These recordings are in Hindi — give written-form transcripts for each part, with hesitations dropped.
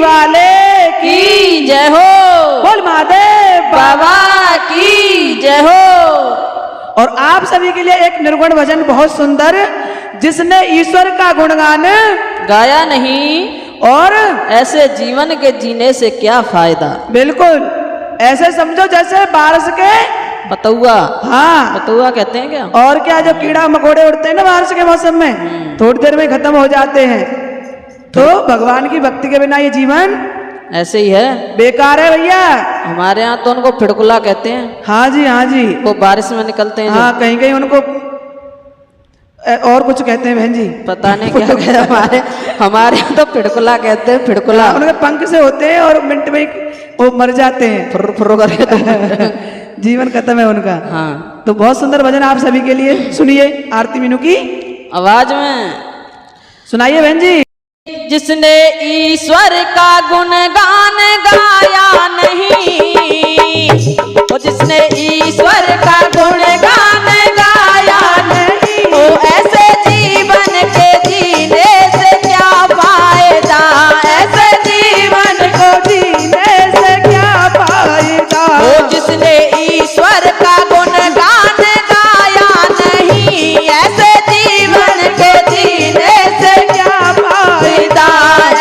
वाले की जय हो। बोल महादेव बाबा की जय हो। और आप सभी के लिए एक निर्गुण भजन बहुत सुंदर, जिसने ईश्वर का गुणगान गाया नहीं और ऐसे जीवन के जीने से क्या फायदा। बिल्कुल ऐसे समझो जैसे बारिश के बतौआ। हाँ बतौआ कहते हैं क्या। और क्या, जो कीड़ा मकोड़े उड़ते हैं ना बारिश के मौसम में, थोड़ी देर में खत्म हो जाते हैं। तो भगवान की भक्ति के बिना ये जीवन ऐसे ही है, बेकार है भैया। हमारे यहाँ तो उनको फिड़कुला कहते हैं। हाँ जी हाँ जी, वो बारिश में निकलते हैं जो। हाँ कहीं कहीं उनको और कुछ कहते हैं बहन जी, पता नहीं क्या कहते हैं। हमारे यहाँ तो फिड़कुला कहते हैं। फिड़कुला उनके पंख से होते हैं और मिनट में वो मर जाते हैं, फुर्र फुर्र करके तो जीवन खत्म है उनका। हाँ, तो बहुत सुंदर भजन आप सभी के लिए, सुनिए आरती मीनू की आवाज में सुनाइए बहन जी। जिसने ईश्वर का गुणगान गाया नहीं, वो जिसने ईश्वर का गुणगान गाया नहीं, वो ऐसे जीवन के जीने से क्या फायदा। ऐसे जीवन को जीने से क्या फायदा। वो जिसने ईश्वर का गुणगान गाया नहीं, ऐसे जीवन के जीने से क्या फायदा।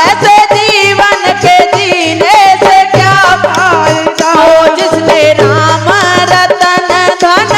ऐसे जीवन के जीने से क्या फायदा। वो जिसने राम रतन धन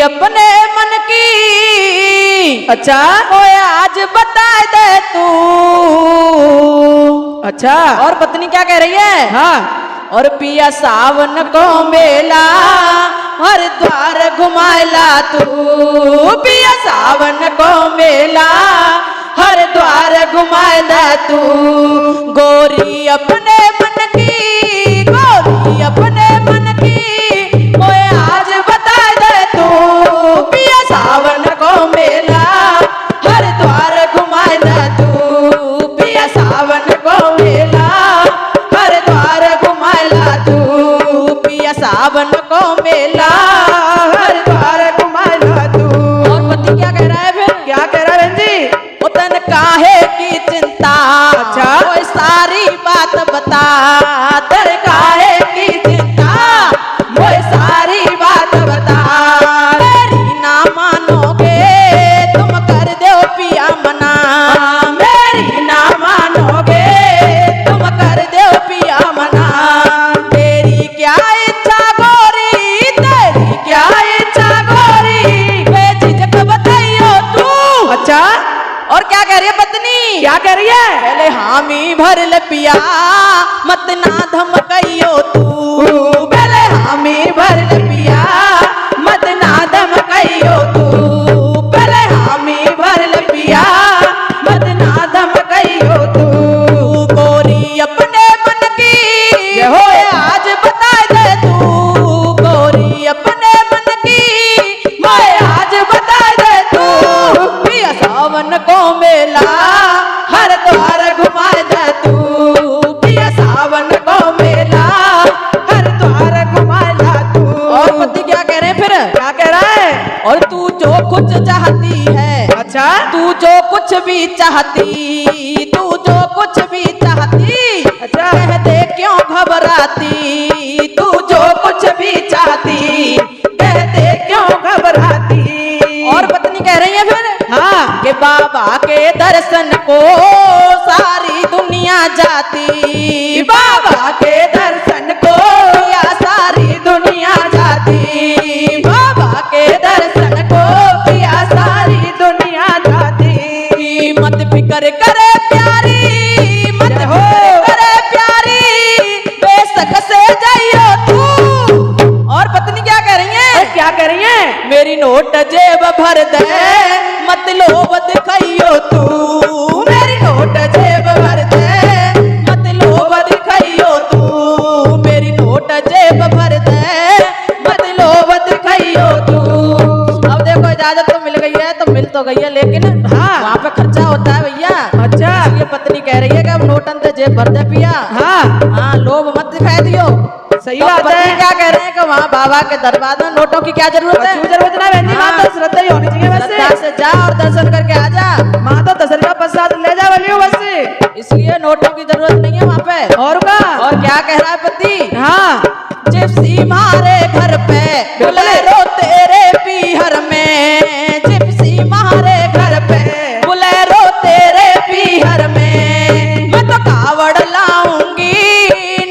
अपने मन की अच्छा ओए आज बता दे तू। अच्छा और पत्नी क्या कह रही है? हाँ और पिया सावन को मेला हर द्वार घुमाएला तू। पिया सावन को मेला हर द्वार घुमाएला तू। गोरी अपने मन की, गोरी अपने मन की ओए आज बता दे तू। पिया सावन को मेला हर द्वार घुमाएला तू। पिया सावन को मेला हर द्वार घुमाएला तू। पिया सावन को मेला हर द्वार घुमाएला तू। और पति क्या कह रहा है फिर? क्या कह रहा है बहन जी? उतन काहे की चिंता, अच्छा कोई सारी बात बता। तर काहे की चिंता, कोई सारी बात बता। मेरी ना मानोगे तुम कर दो पिया मना। मेरी ना मानोगे तुम कर दो पिया मना। तेरी क्या इच्छा गोरी, तेरी क्या इच्छा गोरी, बेझिझक बताइयो तू। अच्छा और क्या कह रही है पत्नी? क्या कह रही है? पहले हामी भर ले पिया मत ना धमकाइयो तू। पहले हामी भर ले पिया मत ना धमकाइयो तू। पहले हामी भर ले पिया मत ना धमकाइयो तू। गोरी अपने मन की होए आज बता दे तू। गोरी अपने मन की होए आज बता दे तू। पिया सावन को मेला हर द्वार घुमाए दे तू। पिया सावन को मेला हर द्वार घुमाए ला तू। और पति क्या कह रहे हैं फिर? क्या कह रहा है? और तू जो कुछ चाहती है, अच्छा तू जो कुछ भी चाहती, तू जो कुछ भी चाहती, अच्छा कह दे क्यों घबराती। तू जो कुछ भी चाहती कह दे क्यों घबराती। और पत्नी कह रही है फिर हाँ कि बाबा के दर्शन को सारी दुनिया जाती। बाबा के दर्शन को या सारी दुनिया जाती। बाबा के दर्शन को या सारी दुनिया जाती। मत फिक्र करे प्यारी, मत फिक्र करे प्यारी, बेशक से जाइयो तू। और पत्नी क्या कह रही है? क्या कह रही है? मेरी नोट जेब भर दे मत लोभ दिखाइयो तू। मेरी नोट जेब भर दे मत लोभ दिखाइयो तू। मेरी नोट जेब भर दे मत लोभ दिखाइयो तू। अब देखो इजाजत तो मिल गई है, तो मिल तो गई है, लेकिन हाँ वहाँ पे खर्चा होता है भैया। अच्छा ये पत्नी कह रही है कि अब नोटन से जेब भर दे पिया। हाँ हाँ लोभ मत दिखाई दियो। सही तो बात पत्नी है। क्या कह रहे हैं कि वहाँ बाबा के दरबार में नोटों की क्या जरूरत है? जरूरत ना बहन जी, हाँ। वहाँ तो श्रद्धा ही होनी चाहिए बस। श्रद्धा से जा और दर्शन करके आ जा। वहाँ तो दर्शन का प्रसाद ले जा वाली हो बस। इसलिए नोटों की जरूरत नहीं है वहाँ पे। और का और क्या कह रहा है पति? हाँ जिप्सी मारे घर पे बुलेरो तेरे पीहर में। जिप्सी मारे घर पे बुलेरो तेरे पीहर में। मैं तो कावड़ लाऊंगी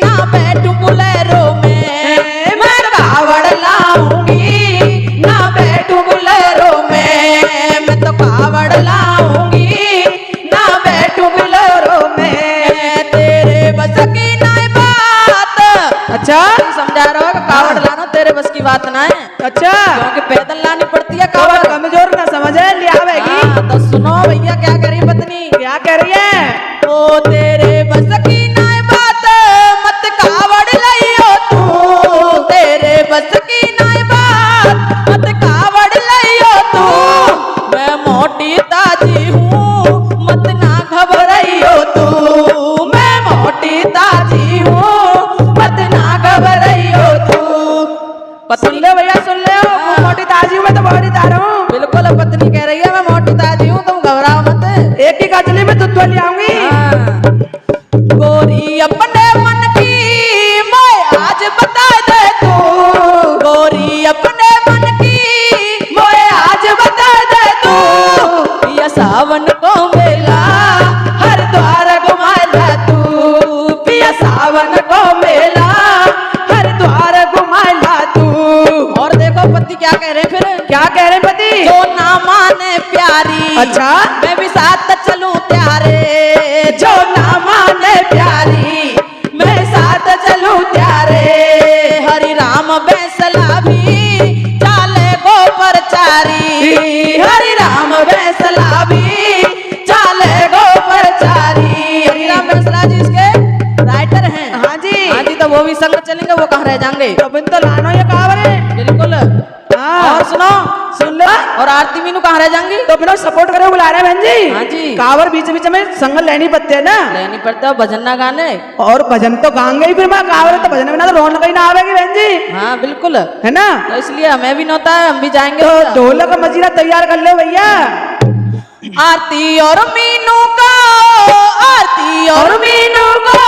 ना बैठूं बुलेरो में। मैं कावड़ लाऊंगी ना बैठूं बुलेरो में। मैं तो कावड़ लाऊंगी ना बैठूं बुलेरो में। तेरे बस की ना बात। अच्छा समझा रहा हो कि कावड़ लाना तेरे बस की बात ना है। अच्छा क्योंकि पैदल लानी पड़ती है तो कावड़। कमजोर ना समझे लिया आवेगी। हाँ, तो सुनो भैया क्या कह रही है पत्नी? क्या कह रही है? ओ तेरे बस की ना बात मत कावड़ लाइयो तू। तेरे बस की ना बात मत कावड़ लाइयो तू। मैं मोटी ताजी हूँ मत ना घबराइयो तू। मैं मोटी ताजी हूँ मत ना घबराइयो तू। सुन ले भैया सुन ले, मोटी ताजी हूँ मैं तो बड़ी तार हूँ। बिल्कुल पत्नी कह रही है मैं मोटी ताजी हूँ, तुम घबराओ मत। एक ही कचली में दूध ले आऊंगी। गोरी अपने मन की मैं आज बता दे तू। गोरी अपने मन की मैं आज बता दे तू। ये सावन को मेला हर द्वार घुमाएला तू। पिया सावन को मेला हर द्वार घुमाएला तू। और देखो पति क्या कह रहे हैं फिर? क्या कह रहे पति? जो ना माने प्यारी अच्छा। मैं भी साथ चलूं त्यारे, जो ना माने प्यारी मैं साथ चलूं त्यारे, हरि राम बैंसला भी चाले गोपर चारी, हरि राम बैंसला भी चाले गोपर चारी। हरि राम बैंसला जी इसके राइटर हैं। हाँ जी। हाँ जी, तो वो भी संग चलेंगे, वो कहाँ रह जाएंगे? अब तो लानो ये कावर है। बिल्कुल। हाँ। और सुनो, सुन लो। और आरती मीनू कहाँ रह जाएंगी? तो बिना सपोर्ट करे बुला रहे हैं बहन जी। हाँ जी। कावर बीच बीच में संग लेनी पड़ते है ना। लेनी पड़ता है, भजन ना गाने। और भजन तो गाएंगे ही, फिर मैं कावर है तो भजन बिना तो रौनक ही ना आवेगी बहन जी, हाँ बिल्कुल, है ना। तो इसलिए हमें भी नौता है, हम भी जाएंगे। तो ढोलक मजीरा तैयार कर लो भैया। आरती और मीनू का, आरती और मीनू को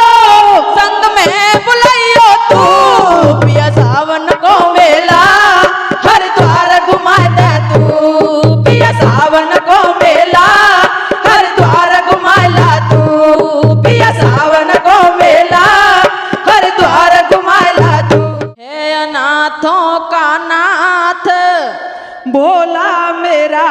संग में बुलाइयो तू, पिया सावन को मेला हरिद्वार घुमाए दे तू, पिया सावन को मेला हरिद्वार घुमाएला तू, पिया सावन को मेला हरिद्वार घुमाएला तू। हे अनाथों का नाथ भोला मेरा,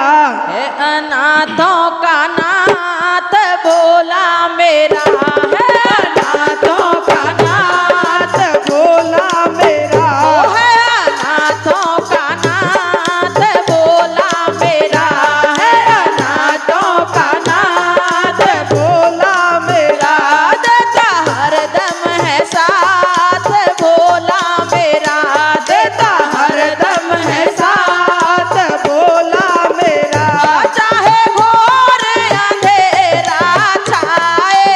है अनाथों का नाथ भोला मेरा, है अनाथों का नाथ भोला मेरा, है अनाथों का नाथ भोला मेरा, है अनाथों का नाथ भोला मेरा, देता हरदम है साथ भोला मेरा, देता हरदम है साथ भोला मेरा, चाहे घोर अंधेरा छाए,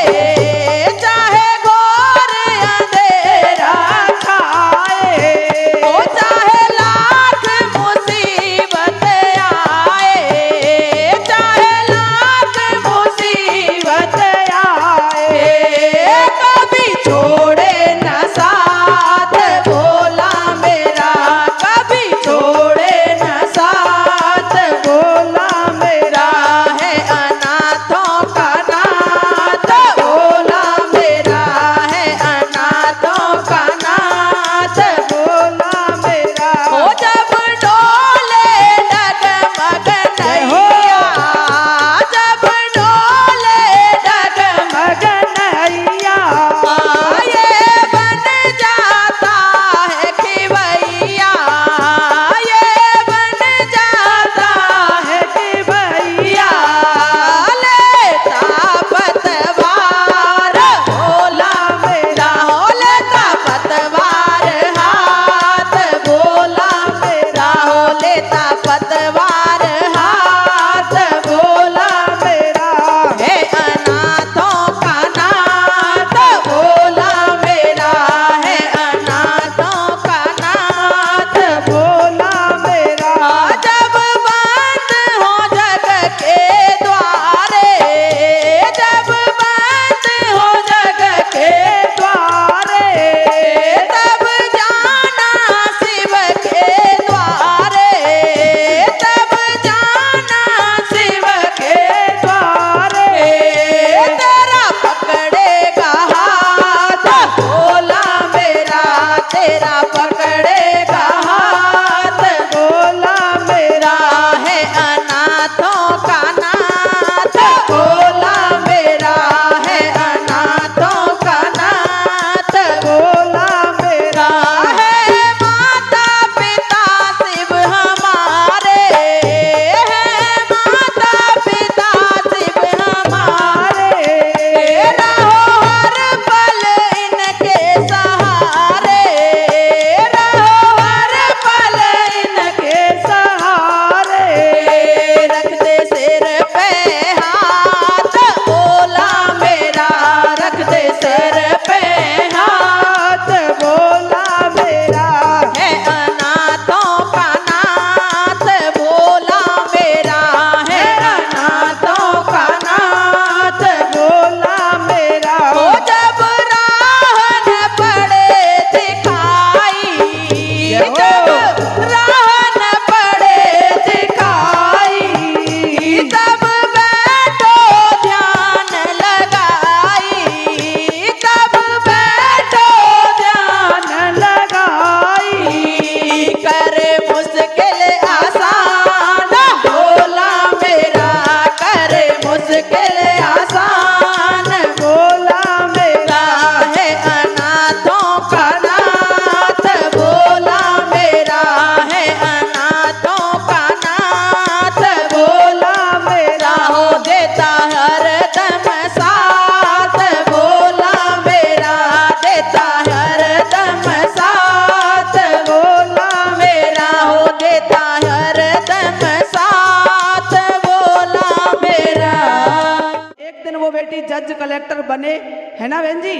कलेक्टर बने, है ना बहन जी,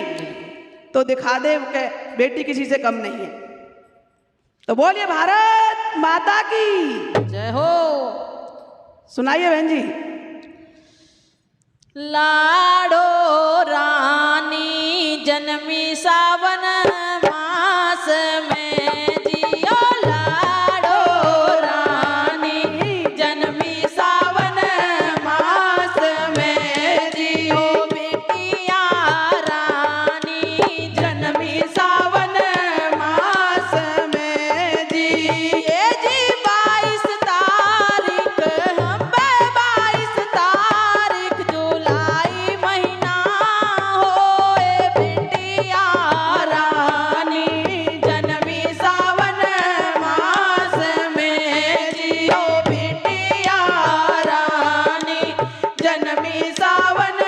तो दिखा दे कि बेटी किसी से कम नहीं है। तो बोलिए भारत माता की जय हो। सुनाइए बहन जी। लाडो रानी जन्मी सावन मास में जियो, लाडो रानी जन्मी सावन मास में जियो, बिटिया रानी जन्मी सावन मास में जी। ये जी 22 तारीख हम 22 तारीख जुलाई महीना होए, बिटिया रानी जन्मी सावन मास में जियो, बिटिया रानी जन्मी सावन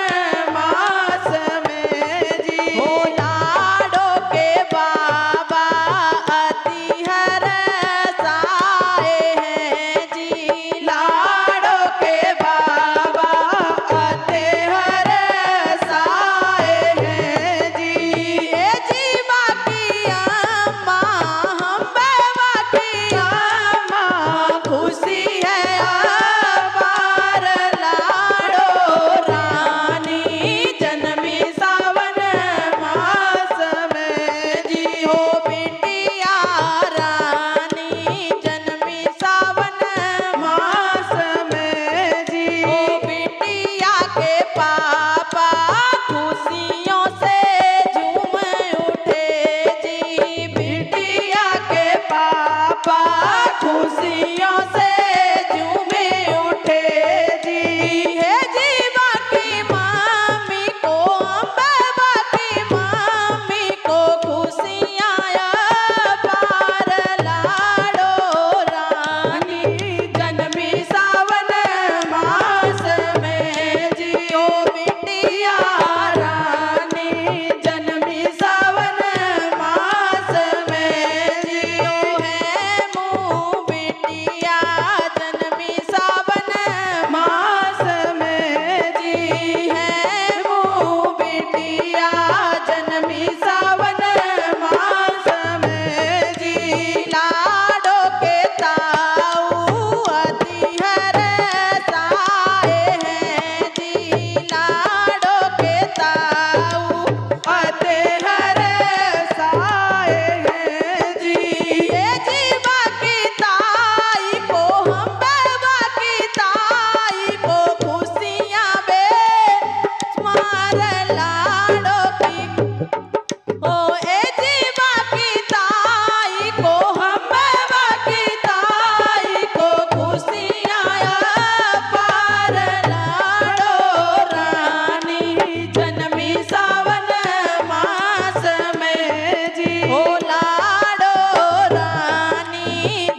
मास में जी। हो लाडो के बाबा अति हरसाए हैं जी, लाडो के बाबा अति हरसाए हैं जी। ये जी बाकी अम्मा हम बाकी अम्मा खुशी है अपार, लाडो रानी जन्मी सावन मास में जी। हो बिटिया रानी जन्मी सावन मास में जी। हो बिटिया के पापा खुशियों से झूम उठे जी, बिटिया के पापा खुशियों से झूम उठे जी। हे जी बाकी मामी को बाकी मामी को खुशियाँ अपार, लाडो रानी जन्मी सावन मास में जियो, बिटिया रानी जन्मी सावन मास में जियो। है मुँह बिटिया जन्मी सावन मास में जी, है मुँह बिटिया जन्मी सावन मास में जी। लाडो के ताऊ अति हरसाए हैं जी, लाडो के ताऊ अति हरसाए हैं जी। ये जी बाकी ताई को हम बाकी ताई को खुशियाँ बेशुमार, लाडो की ओ ए जी बाकी ताई को हम बाकी ताई को खुशियाँ अपार, लाडो रानी जन्मी सावन मास में जी। हो लाडो रानी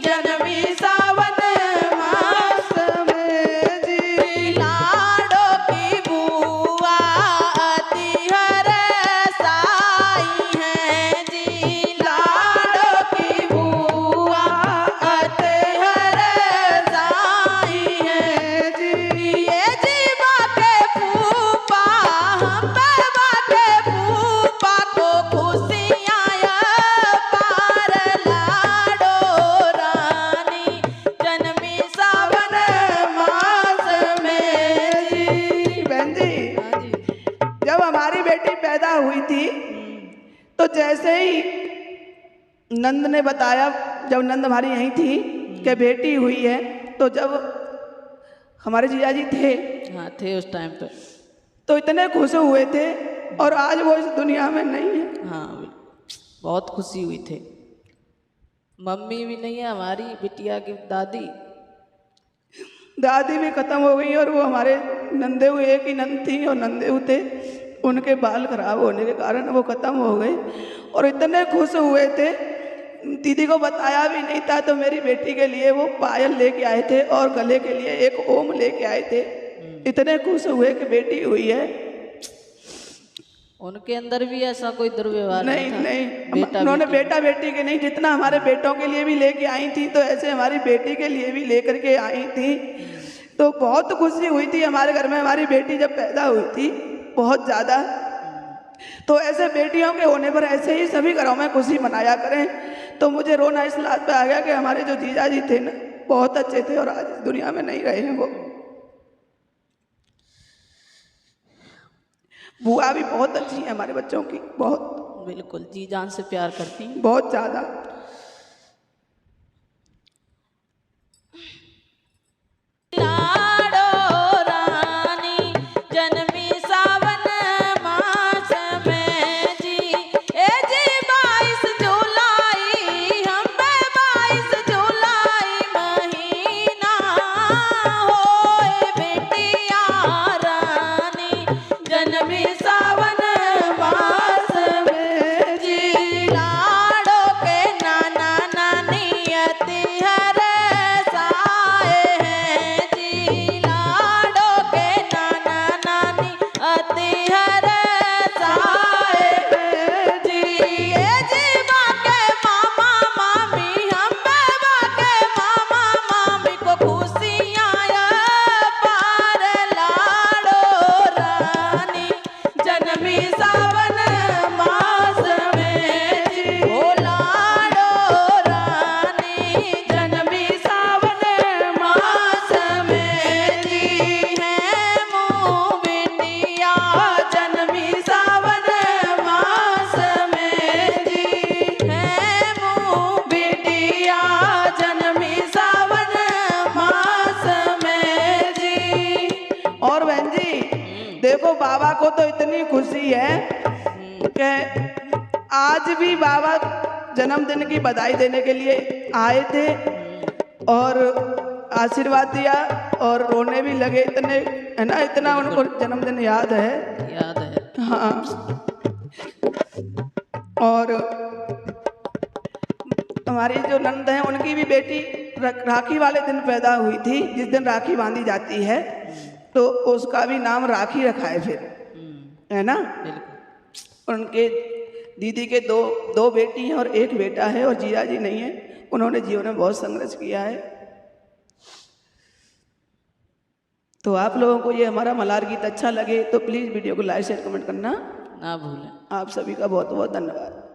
जन्मी सावन मास में जी। लाडो की बुआ अति हरसाई हैं जी, लाडो की बुआ अति हरसाई हैं जी। ये जी बाके फूफा हम बाके फूफा को खुशियाँ अपार, लाडो रानी जन्मी सावन मास में जी। बहन जी, जब हमारी बेटी पैदा हुई थी तो जैसे ही नंद ने बताया, जब नंद हमारी यहीं थी कि बेटी हुई है, तो जब हमारे जीजा जी थे हाँ थे उस टाइम पे, तो इतने खुश हुए थे, और आज वो इस दुनिया में नहीं है। हाँ बहुत खुशी हुई थी। मम्मी भी नहीं है हमारी, बिटिया की दादी दादी भी खत्म हो गई, और वो हमारे नंदेऊ, एक ही नंद थी और नंदेऊ थे, उनके बाल खराब होने के कारण वो खत्म हो गए। और इतने खुश हुए थे, दीदी को बताया भी नहीं था, तो मेरी बेटी के लिए वो पायल लेके आए थे और गले के लिए एक ओम लेके आए थे। इतने खुश हुए कि बेटी हुई है। उनके अंदर भी ऐसा कोई दुर्व्यवहार नहीं था? नहीं, उन्होंने बेटा बेटी के नहीं, जितना हमारे बेटों के लिए भी लेके आई थी, तो ऐसे हमारी बेटी के लिए भी लेकर के आई थी। तो बहुत खुशी हुई थी हमारे घर में, हमारी बेटी जब पैदा हुई थी। बहुत ज़्यादा। तो ऐसे बेटियों के होने पर ऐसे ही सभी घरों में खुशी मनाया करें। तो मुझे रोना इस बात पे आ गया कि हमारे जो जीजा जी थे ना बहुत अच्छे थे और आज इस दुनिया में नहीं रहे हैं वो। बुआ भी बहुत अच्छी है हमारे बच्चों की, बहुत, बिल्कुल जी जान से प्यार करती हैं। बहुत ज़्यादा। लाडो रानी जन्मी सावन मास में जी, ए जी 22 जुलाई हमें 22 जुलाई महीना होए बेटिया रानी जन्मी सावन मास में जी। लाडो के नाना नानी अति हर साए हैं जी, लाडो के नाना नानी अति हर साए हैं जी। ए जी माँ के मामा मामी हमें माँ के मामा मामी को खुशियाँ पार लाडो रानी जन्मी सावन मास में जी। ओ लाडो रानी जन्मी सावन मास में जी, है मुँह बिटिया जन्मी सावन मास में जी, है मुँह बिटिया जन्मी सावन मास में जी। और बहन जी देखो बाबा को तो इतनी खुशी है कि आज भी बाबा जन्मदिन की बधाई देने के लिए आए थे और आशीर्वाद दिया और रोने भी लगे, इतने है ना, इतना उनको जन्मदिन याद है। याद है। हाँ। और हमारी जो नंद है उनकी भी बेटी राखी वाले दिन पैदा हुई थी, जिस दिन राखी बांधी जाती है, तो उसका भी नाम राखी रखा है फिर, है ना। बिल्कुल। उनके दीदी के दो बेटी हैं और एक बेटा है और जीजा जी नहीं है। उन्होंने जीवन में बहुत संघर्ष किया है। तो आप लोगों को ये हमारा मल्हार गीत अच्छा लगे तो प्लीज़ वीडियो को लाइक शेयर कमेंट करना ना भूलें। आप सभी का बहुत बहुत धन्यवाद।